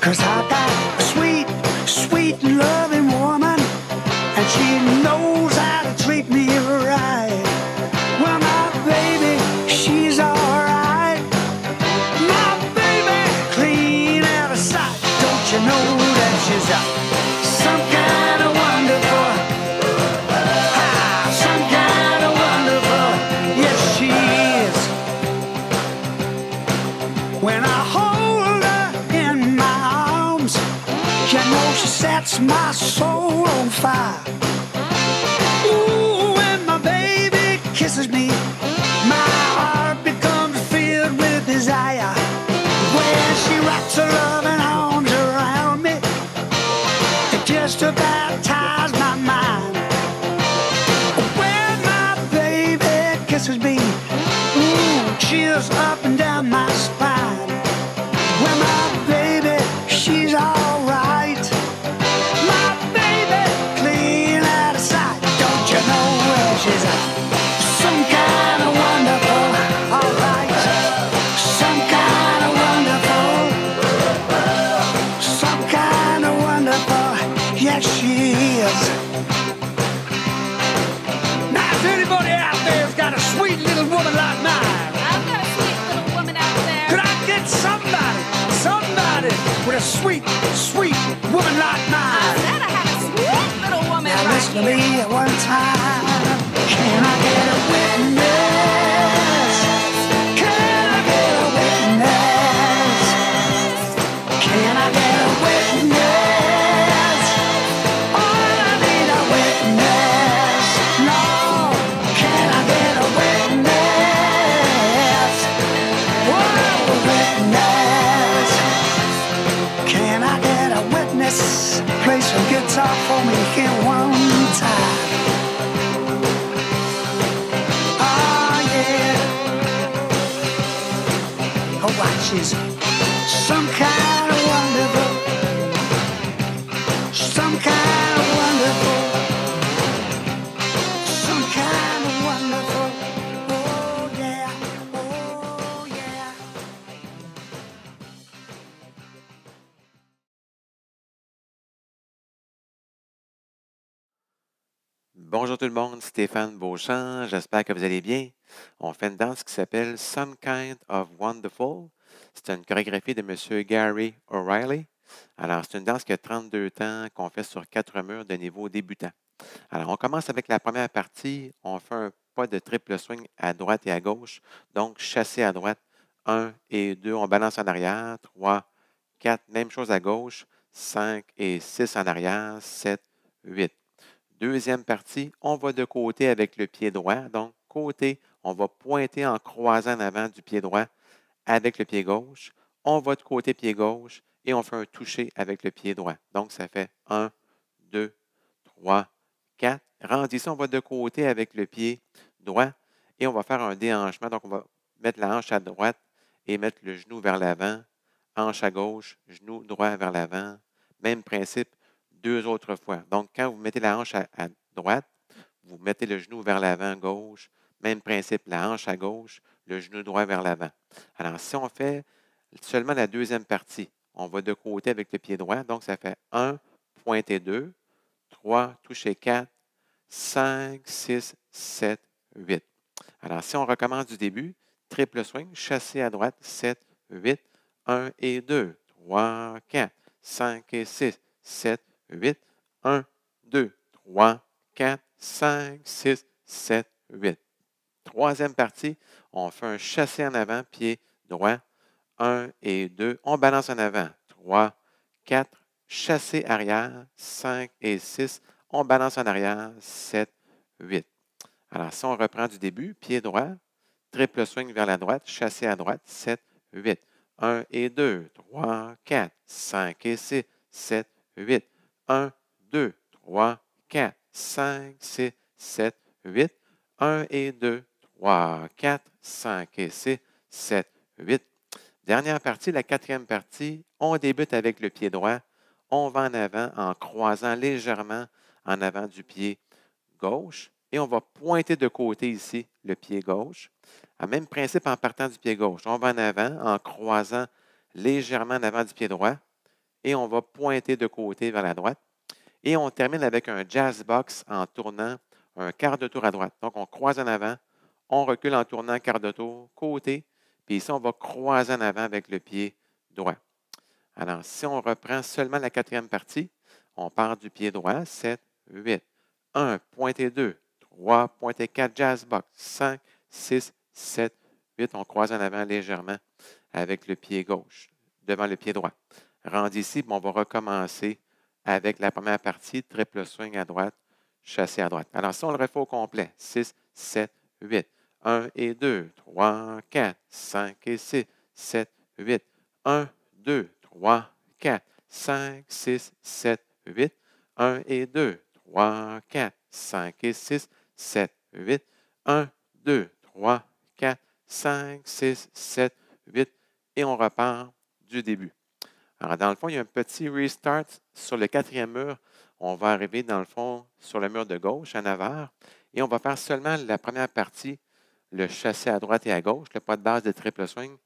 'Cause I got a sweet, sweet and loving woman, and she knows how to treat me right. Well, my baby, she's alright. My baby, clean out of sight. Don't you know that she's some kind of wonderful? Some kind of wonderful. Yes, she is. When I hold her in my arms, you know she sets my soul on fire. Ooh, when my baby kisses me, my heart becomes filled with desire. When she wraps her loving arms around me, it just about ties my mind. When my baby kisses me, ooh, chills up and down my spine. When my baby, she's alright. My baby, clean out of sight. Don't you know she's some kind of wonderful? Alright, some kind of wonderful. Some kind of wonderful. Yes, she is. Now, if anybody out there's got a sweet little woman like mine, I've got a sweet little woman out there. could I get somebody with a sweet, sweet woman like I mine? said I had a sweet little woman Now right listen to here. me at one time. Can I get a witness? Can I get a witness? Can I get a witness? Oh, I need a witness. No, can I get a witness? Whoa, a witness. Can I get a witness? Play some guitar for me here one time. Oh, yeah. Oh, watch she's some kind of wonderful. Some kind of wonderful. Some kind of wonderful. Oh, yeah. Oh, yeah. Bonjour tout le monde, Stéphane Beauchamp, j'espère que vous allez bien. On fait une danse qui s'appelle Some Kind of Wonderful. C'est une chorégraphie de M. Gary O'Reilly. Alors, c'est une danse qui a 32 temps, qu'on fait sur 4 murs de niveau débutant. Alors, on commence avec la première partie. On fait un pas de triple swing à droite et à gauche. Donc, chassé à droite, 1 et 2, on balance en arrière, 3, 4, même chose à gauche, 5 et 6 en arrière, 7, 8. Deuxième partie, on va de côté avec le pied droit. Donc, côté, on va pointer en croisant en avant du pied droit avec le pied gauche. On va de côté pied gauche et on fait un toucher avec le pied droit. Donc, ça fait 1, 2, 3, 4. Rendu ici, on va de côté avec le pied droit et on va faire un déhanchement. Donc, on va mettre la hanche à droite et mettre le genou vers l'avant. Hanche à gauche, genou droit vers l'avant. Même principe. 2 autres fois. Donc, quand vous mettez la hanche à droite, vous mettez le genou vers l'avant gauche. Même principe, la hanche à gauche, le genou droit vers l'avant. Alors, si on fait seulement la deuxième partie, on va de côté avec le pied droit. Donc, ça fait 1, pointé 2, 3, toucher 4, 5, 6, 7, 8. Alors, si on recommence du début, triple swing, chassé à droite, 7, 8, 1 et 2, 3, 4, 5 et 6, 7, 8, 1, 2, 3, 4, 5, 6, 7, 8. Troisième partie, on fait un chassé en avant, pied droit, 1 et 2. On balance en avant, 3, 4, chassé arrière, 5 et 6. On balance en arrière, 7, 8. Alors, si on reprend du début, pied droit, triple swing vers la droite, chassé à droite, 7, 8. 1 et 2, 3, 4, 5 et 6, 7, 8. 1, 2, 3, 4, 5, 6, 7, 8. 1 et 2, 3, 4, 5 et 6, 7, 8. Dernière partie, la quatrième partie, on débute avec le pied droit. On va en avant en croisant légèrement en avant du pied gauche. Et on va pointer de côté ici le pied gauche. Même principe en partant du pied gauche. On va en avant en croisant légèrement en avant du pied droit. et on va pointer de côté vers la droite. Et on termine avec un jazz box en tournant un quart de tour à droite. Donc, on croise en avant, on recule en tournant un quart de tour côté, puis ici, on va croiser en avant avec le pied droit. Alors, si on reprend seulement la quatrième partie, on part du pied droit, 7, 8, 1, pointé 2, 3, pointé 4, jazz box, 5, 6, 7, 8, on croise en avant légèrement avec le pied gauche, devant le pied droit. Rendu ici, on va recommencer avec la première partie, triple swing à droite, chassé à droite. Alors, si on le refait au complet, 6, 7, 8, 1 et 2, 3, 4, 5 et 6, 7, 8, 1, 2, 3, 4, 5, 6, 7, 8, 1 et 2, 3, 4, 5 et 6, 7, 8, 1, 2, 3, 4, 5, 6, 7, 8, et on repart du début. Alors, dans le fond, il y a un petit restart sur le quatrième mur. On va arriver, dans le fond, sur le mur de gauche, en avant, et on va faire seulement la première partie, le chassé à droite et à gauche, le pas de base de triple swing,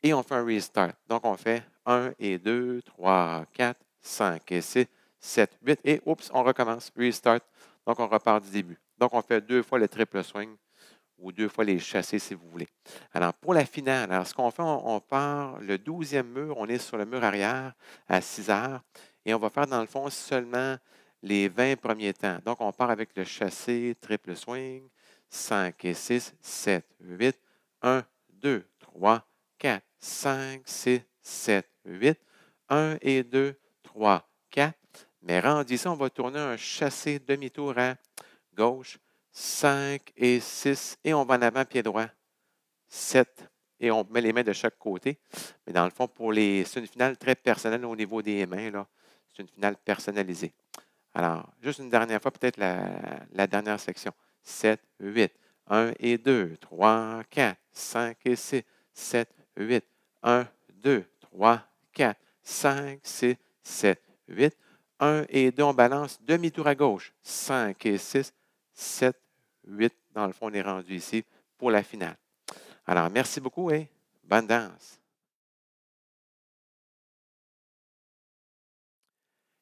et on fait un restart. Donc, on fait 1 et 2, 3, 4, 5 et 6, 7, 8, et oups, on recommence, restart. Donc, on repart du début. Donc, on fait 2 fois le triple swing, ou 2 fois les chassés, si vous voulez. Alors, pour la finale, alors, ce qu'on fait, on part le 12e mur, on est sur le mur arrière à 6 heures, et on va faire, dans le fond, seulement les 20 premiers temps. Donc, on part avec le chassé, triple swing, 5 et 6, 7, 8, 1, 2, 3, 4, 5, 6, 7, 8, 1 et 2, 3, 4. Mais rendu ici, on va tourner un chassé demi-tour à gauche, 5 et 6, et on va en avant, pied droit, 7, et on met les mains de chaque côté. Mais dans le fond, c'est une finale très personnelle au niveau des mains, là. C'est une finale personnalisée. Alors, juste une dernière fois, peut-être la dernière section. 7, 8, 1 et 2, 3, 4, 5 et 6, 7, 8, 1, 2, 3, 4, 5, 6, 7, 8, 1 et 2, on balance, demi-tour à gauche, 5 et 6, 7, 8, dans le fond, on est rendu ici pour la finale. Alors, merci beaucoup et bonne danse.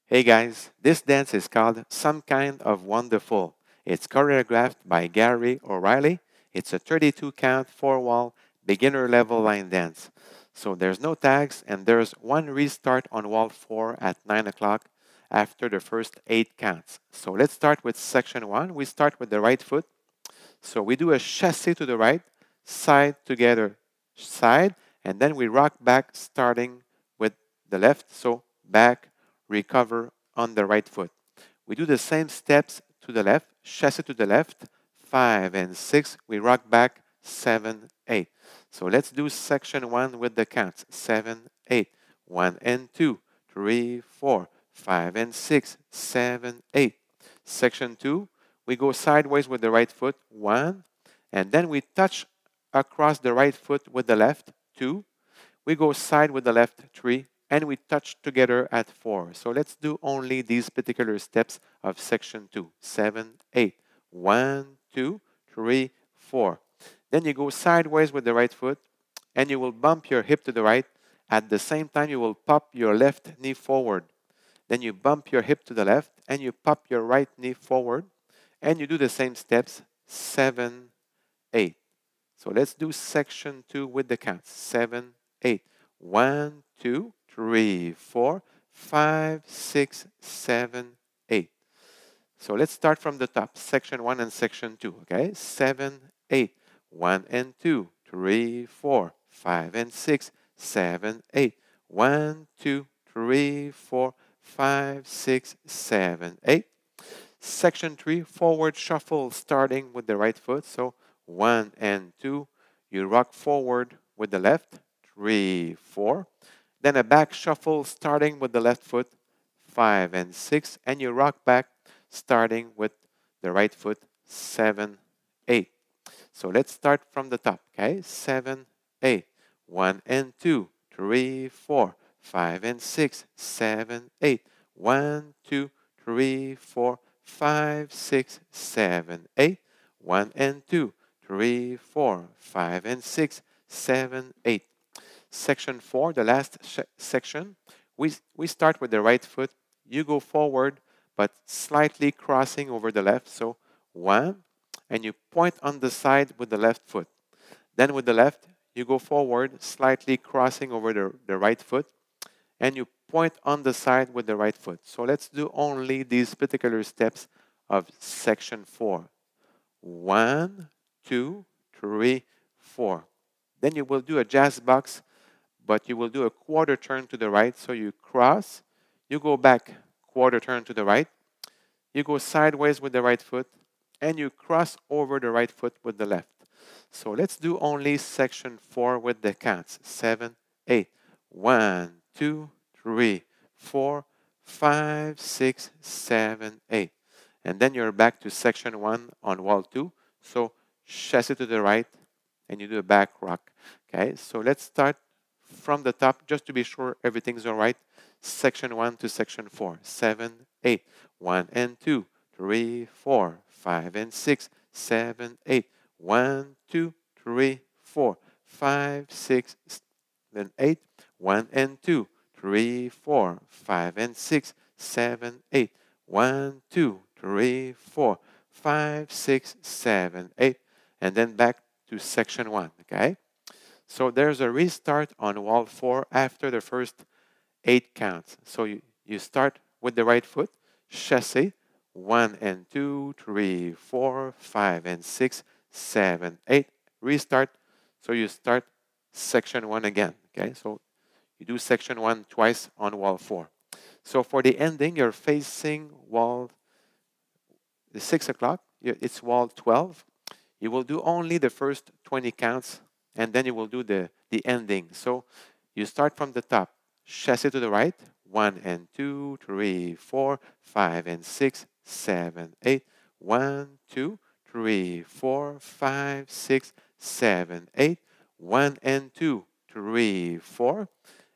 Hey guys, this dance is called Some Kind of Wonderful. It's choreographed by Gary O'Reilly. It's a 32 count, 4-wall, beginner level line dance. So there's no tags and there's one restart on wall 4 at 9 o'clock after the first 8 counts. So let's start with section 1. We start with the right foot. So we do a chassé to the right, side together, side, and then we rock back starting with the left. So back, recover on the right foot. We do the same steps to the left, chassé to the left, 5 and 6. We rock back, 7, 8. So let's do section 1 with the counts, 7, 8. 1 and 2, 3, 4, 5 and 6, 7, 8. Section 2, we go sideways with the right foot, 1, and then we touch across the right foot with the left, 2. We go side with the left, 3, and we touch together at 4. So let's do only these particular steps of section 2, 7, 8. 1, 2, 3, 4. Then you go sideways with the right foot, and you will bump your hip to the right. At the same time, you will pop your left knee forward. Then you bump your hip to the left, and you pop your right knee forward. And you do the same steps, 7, 8. So let's do section 2 with the counts, 7, 8. 1, 2, 3, 4, 5, 6, 7, 8. So let's start from the top, section 1 and section 2, okay? 7, 8. 1 and 2, 3, 4, 5 and 6, 7, 8. 1, 2, 3, 4, 5, 6, 7, 8. Section 3, forward shuffle starting with the right foot. So 1 and 2, you rock forward with the left, 3, 4. Then a back shuffle starting with the left foot, 5 and 6. And you rock back starting with the right foot, 7, 8. So let's start from the top, okay? 7, 8. 1 and 2, 3, 4, 5 and 6, 7, 8. 1, 2, 3, 4, 5, 6, 7, 8. 1 and 2, 3, 4, 5 and 6, 7, 8. Section 4, the last section, we start with the right foot. You go forward, but slightly crossing over the left. So 1, and you point on the side with the left foot. Then with the left, you go forward, slightly crossing over the right foot, and you point on the side with the right foot. So let's do only these particular steps of section 4. 1, 2, 3, 4. Then you will do a jazz box, but you will do a quarter turn to the right. So you cross, you go back, quarter turn to the right, you go sideways with the right foot, and you cross over the right foot with the left. So let's do only section 4 with the counts. 7, 8. 1, 2, 3, 4, 5, 6, 7, 8. And then you're back to section 1 on wall 2. So chassis to the right, and you do a back rock. Okay, so let's start from the top just to be sure everything's all right. Section 1 to section 4. 7, 8. 1 and 2, 3, 4, 5 and 6, 7, 8. 1, 2, 3, 4, 5, 6, 7, 8. 1 and 2, 3, 4, 5 and 6, 7, 8. 1, 2, 3, 4, 5, 6, 7, 8. And then back to section 1. Okay? So there's a restart on wall 4 after the first 8 counts. So you start with the right foot, chassis, 1 and 2, 3, 4, 5 and 6, 7, 8. Restart. So you start section 1 again. Okay, so you do section 1 twice on wall 4. So for the ending, you're facing wall the 6 o'clock. It's wall 12. You will do only the first 20 counts, and then you will do the ending. So you start from the top, chassis to the right, 1 and 2, 3, 4, 5 and 6, 7, 8. 1, 2, 3, 4, 5, 6, 7, 8. 1 and 2, 3, 4.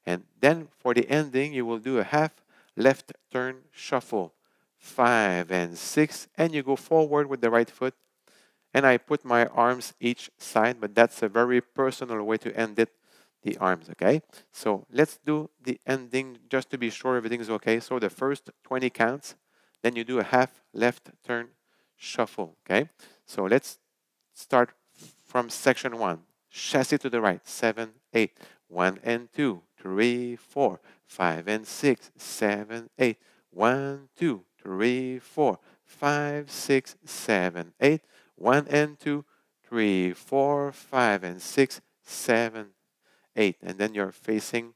And then for the ending, you will do a half left turn shuffle, 5 and 6. And you go forward with the right foot. And I put my arms each side, but that's a very personal way to end it, the arms, okay? So let's do the ending just to be sure everything's okay. So the first 20 counts, then you do a half left turn shuffle, okay? So let's start from section 1. Chassis to the right, 7, 8. 1 and 2, 3, 4, 5 and 6, 7, 8. 1, 2, 3, 4, 5, 6, 7, 8. 1 and 2, 3, 4, 5 and 6, 7, 8. And then you're facing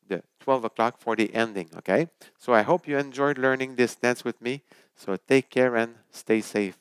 the 12 o'clock for the ending, okay? So I hope you enjoyed learning this dance with me. So take care and stay safe.